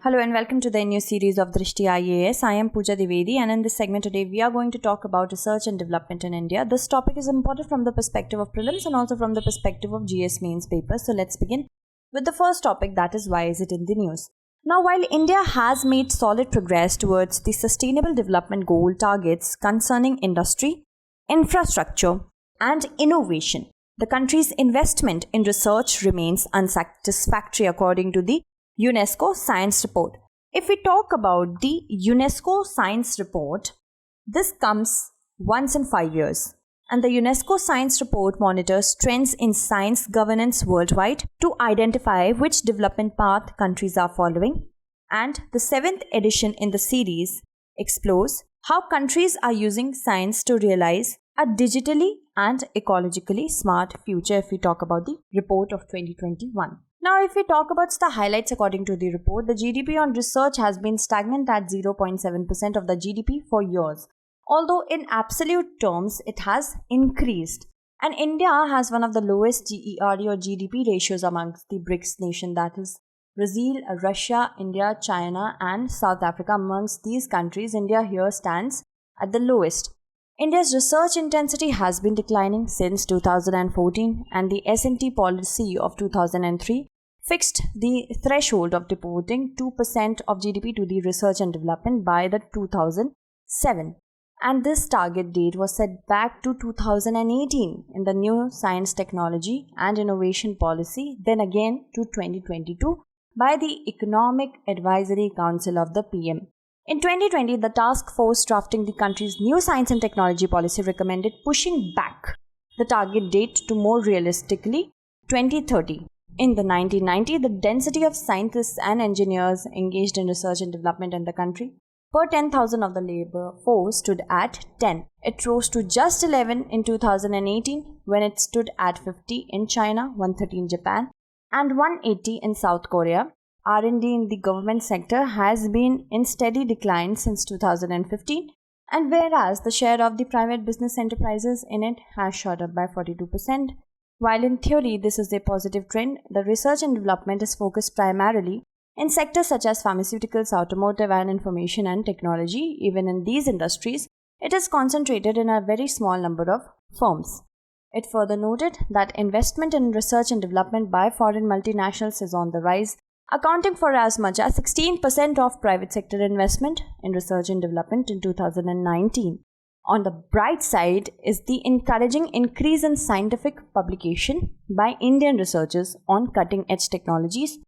Hello and welcome to the new series of Drishti IAS. I am Pooja Divedi, and in this segment today we are going to talk about research and development in India. This topic is important from the perspective of prelims and also from the perspective of GS mains papers. So let's begin with the first topic, that is, why is it in the news? Now, while India has made solid progress towards the Sustainable Development Goal targets concerning industry, infrastructure and innovation, the country's investment in research remains unsatisfactory according to the UNESCO Science Report. If we talk about the UNESCO Science Report, this comes once in 5 years. And the UNESCO Science Report monitors trends in science governance worldwide to identify which development path countries are following. And the 7th edition in the series explores how countries are using science to realize a digitally and ecologically smart future if we talk about the report of 2021. Now, if we talk about the highlights according to the report, the GDP on research has been stagnant at 0.7% of the GDP for years. Although in absolute terms, it has increased. And India has one of the lowest GERD or GDP ratios amongst the BRICS nation, that is Brazil, Russia, India, China and South Africa. Amongst these countries, India here stands at the lowest. India's research intensity has been declining since 2014, and the S&T policy of 2003 fixed the threshold of devoting 2% of GDP to the research and development by the 2007. And this target date was set back to 2018 in the new Science, Technology and Innovation Policy, then again to 2022 by the Economic Advisory Council of the PM. In 2020, the task force drafting the country's new science and technology policy recommended pushing back the target date to more realistically 2030. In the 1990s, the density of scientists and engineers engaged in research and development in the country per 10,000 of the labor force stood at 10. It rose to just 11 in 2018 when it stood at 50 in China, 130 in Japan and 180 in South Korea. R&D in the government sector has been in steady decline since 2015, and whereas the share of the private business enterprises in it has shot up by 42%. While in theory this is a positive trend, the research and development is focused primarily in sectors such as pharmaceuticals, automotive and information and technology. Even in these industries, it is concentrated in a very small number of firms. It further noted that investment in research and development by foreign multinationals is on the rise, accounting for as much as 16% of private sector investment in research and development in 2019. On the bright side is the encouraging increase in scientific publication by Indian researchers on cutting-edge technologies.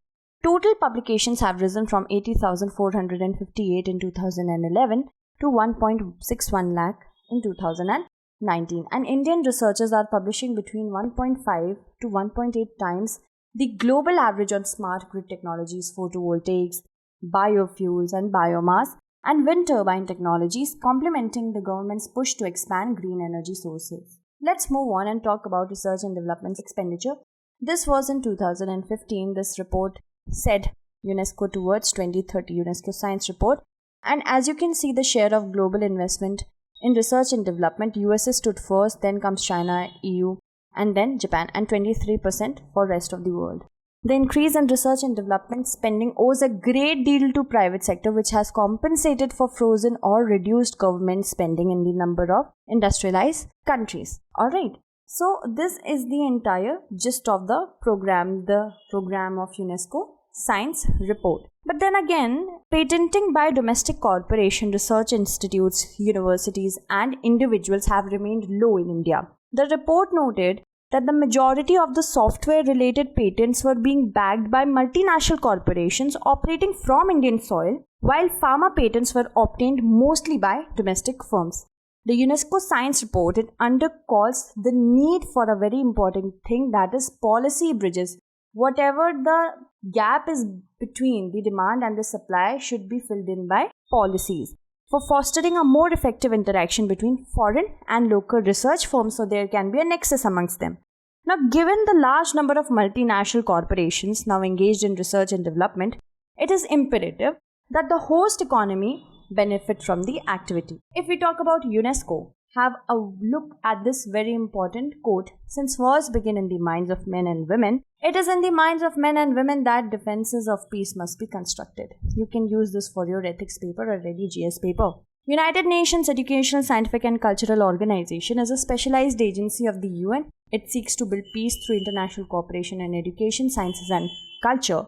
Total publications have risen from 80,458 in 2011 to 1.61 lakh in 2019. And Indian researchers are publishing between 1.5 to 1.8 times the global average on smart grid technologies, photovoltaics, biofuels and biomass, and wind turbine technologies, complementing the government's push to expand green energy sources. Let's move on and talk about research and development expenditure. This was in 2015. This report said UNESCO towards 2030 UNESCO Science Report. And as you can see, the share of global investment in research and development, USA stood first, then comes China, EU, and then Japan, and 23% for rest of the world. The increase in research and development spending owes a great deal to private sector, which has compensated for frozen or reduced government spending in the number of industrialized countries. Alright, so this is the entire gist of the program of UNESCO Science Report. But then again, patenting by domestic corporation, research institutes, universities and individuals have remained low in India. The report noted that the majority of the software-related patents were being backed by multinational corporations operating from Indian soil, while pharma patents were obtained mostly by domestic firms. The UNESCO Science Report, it underscores the need for a very important thing, that is policy bridges. Whatever the gap is between the demand and the supply should be filled in by policies for fostering a more effective interaction between foreign and local research firms, so there can be a nexus amongst them. Now, given the large number of multinational corporations now engaged in research and development, it is imperative that the host economy benefit from the activity. If we talk about UNESCO, have a look at this very important quote. Since wars begin in the minds of men and women, it is in the minds of men and women that defenses of peace must be constructed. You can use this for your ethics paper or any GS paper. United Nations Educational, Scientific and Cultural Organization is a specialized agency of the UN. It seeks to build peace through international cooperation in education, sciences and culture.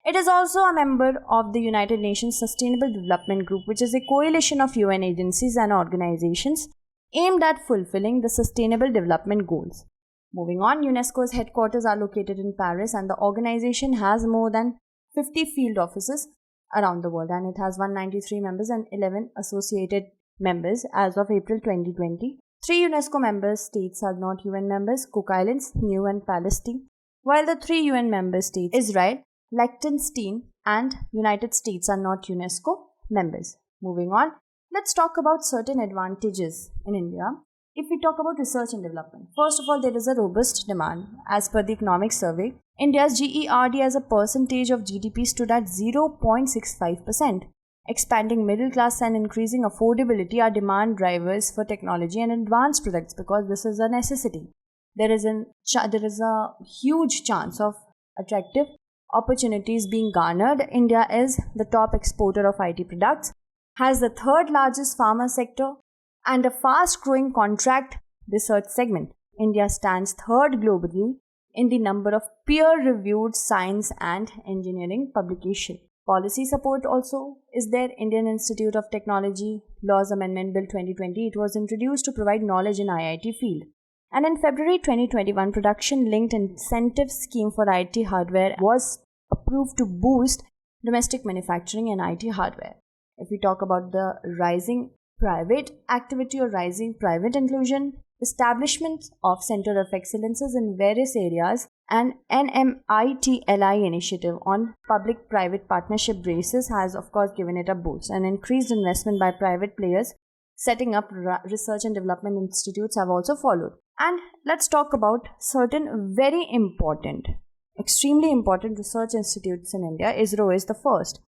It is also a member of the United Nations Sustainable Development Group, which is a coalition of UN agencies and organizations aimed at fulfilling the Sustainable Development Goals. Moving on, UNESCO's headquarters are located in Paris, and the organization has more than 50 field offices around the world, and it has 193 members and 11 associated members as of April 2020. 3 UNESCO member states are not UN members: Cook Islands, Niue and Palestine, while the 3 UN member states, Israel, Liechtenstein and United States, are not UNESCO members. Moving on, let's talk about certain advantages in India. If we talk about research and development, first of all, there is a robust demand. As per the economic survey, India's GERD as a percentage of GDP stood at 0.65%. Expanding middle class and increasing affordability are demand drivers for technology and advanced products, because this is a necessity. There is a huge chance of attractive opportunities being garnered. India is the top exporter of IT products, has the 3rd largest pharma sector, and a fast-growing contract research segment. India stands 3rd globally in the number of peer-reviewed science and engineering publications. Policy support also is there. Indian Institute of Technology Laws Amendment Bill 2020, it was introduced to provide knowledge in IIT field. And in February 2021, Production-Linked Incentive Scheme for IT Hardware was approved to boost domestic manufacturing in IT hardware. If we talk about the rising private activity or rising private inclusion, establishment of Center of Excellences in various areas, and NMITLI initiative on public-private partnership basis has of course given it a boost, and increased investment by private players setting up research and development institutes have also followed. And let's talk about certain very important, extremely important research institutes in India. ISRO is the first.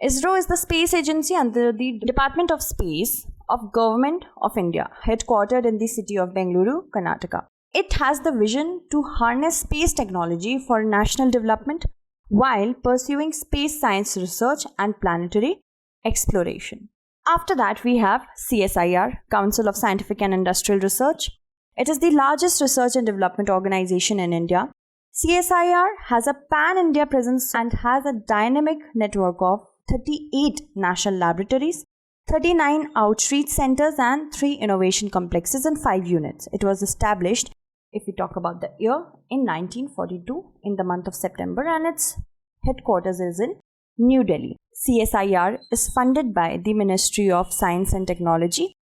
ISRO is the space agency under the Department of Space of Government of India, headquartered in the city of Bengaluru, Karnataka. It has the vision to harness space technology for national development while pursuing space science research and planetary exploration. After that, we have CSIR, Council of Scientific and Industrial Research. It is the largest research and development organization in India. CSIR has a pan-India presence and has a dynamic network of 38 national laboratories, 39 outreach centers and 3 innovation complexes and 5 units. It was established, if we talk about the year, in 1942 in the month of September, and its headquarters is in New Delhi. CSIR is funded by the Ministry of Science and Technology,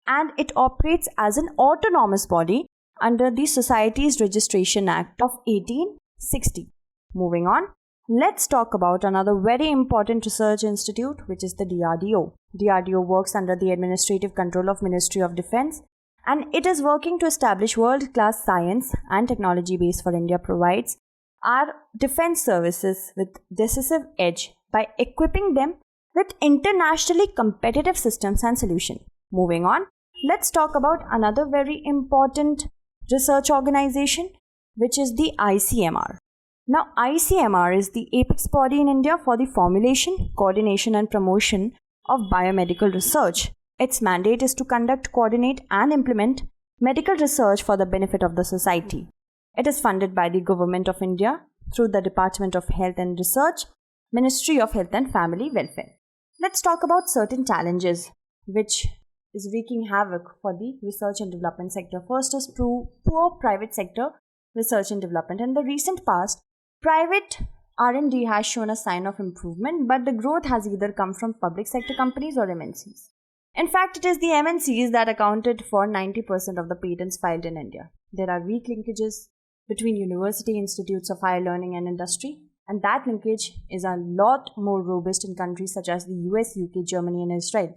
and it operates as an autonomous body under the Societies Registration Act of 1860. Moving on, let's talk about another very important research institute, which is the DRDO. DRDO works under the administrative control of Ministry of Defense, and it is working to establish world-class science and technology base for India, provides our defense services with decisive edge by equipping them with internationally competitive systems and solutions. Moving on, let's talk about another very important research organization, which is the ICMR. Now, ICMR is the apex body in India for the formulation, coordination and promotion of biomedical research. Its mandate is to conduct, coordinate and implement medical research for the benefit of the society. It is funded by the Government of India through the Department of Health and Research, Ministry of Health and Family Welfare. Let's talk about certain challenges which is wreaking havoc for the research and development sector. First is poor private sector research and development. In the recent past, private R&D has shown a sign of improvement, but the growth has either come from public sector companies or MNCs. In fact, it is the MNCs that accounted for 90% of the patents filed in India. There are weak linkages between university, institutes of higher learning and industry, and that linkage is a lot more robust in countries such as the US, UK, Germany and Israel.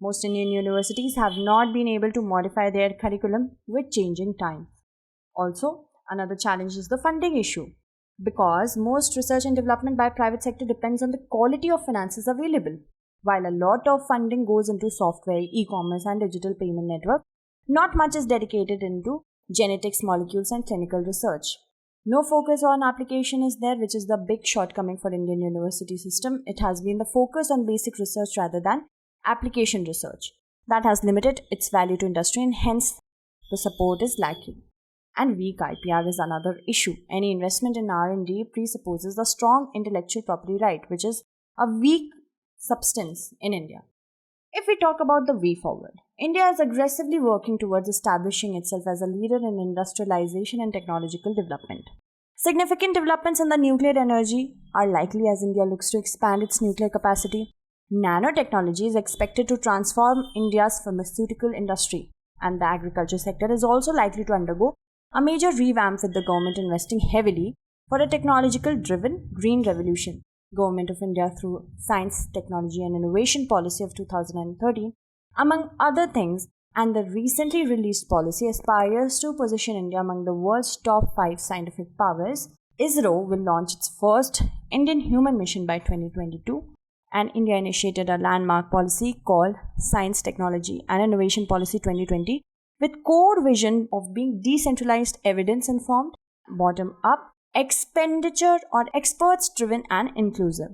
Most Indian universities have not been able to modify their curriculum with changing times. Also, another challenge is the funding issue, because most research and development by private sector depends on the quality of finances available. While a lot of funding goes into software, e-commerce and digital payment network, Not much is dedicated into genetics, molecules, and clinical research. No focus on application is there, which is the big shortcoming for Indian university system. It has been the focus on basic research rather than application research. That has limited its value to industry, and hence the support is lacking. And weak IPR is another issue. Any investment in R&D presupposes the strong intellectual property right, which is a weak substance in India. If we talk about the way forward, India is aggressively working towards establishing itself as a leader in industrialization and technological development. Significant developments in the nuclear energy are likely as India looks to expand its nuclear capacity. Nanotechnology is expected to transform India's pharmaceutical industry, and the agriculture sector is also likely to undergo a major revamp with the government investing heavily for a technological-driven green revolution. Government of India through Science, Technology and Innovation Policy of 2013, among other things, and the recently released policy aspires to position India among the world's top 5 scientific powers. ISRO will launch its first Indian human mission by 2022, and India initiated a landmark policy called Science, Technology and Innovation Policy 2020 with core vision of being decentralized, evidence-informed, bottom-up, expenditure or experts-driven and inclusive.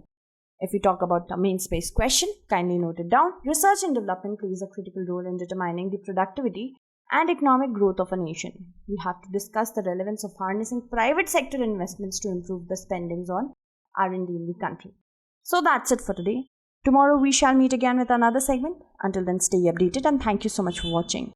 If we talk about the main space question, kindly note it down. Research and development plays a critical role in determining the productivity and economic growth of a nation. We have to discuss the relevance of harnessing private sector investments to improve the spendings on R&D in the country. So that's it for today. Tomorrow we shall meet again with another segment. Until then, stay updated and thank you so much for watching.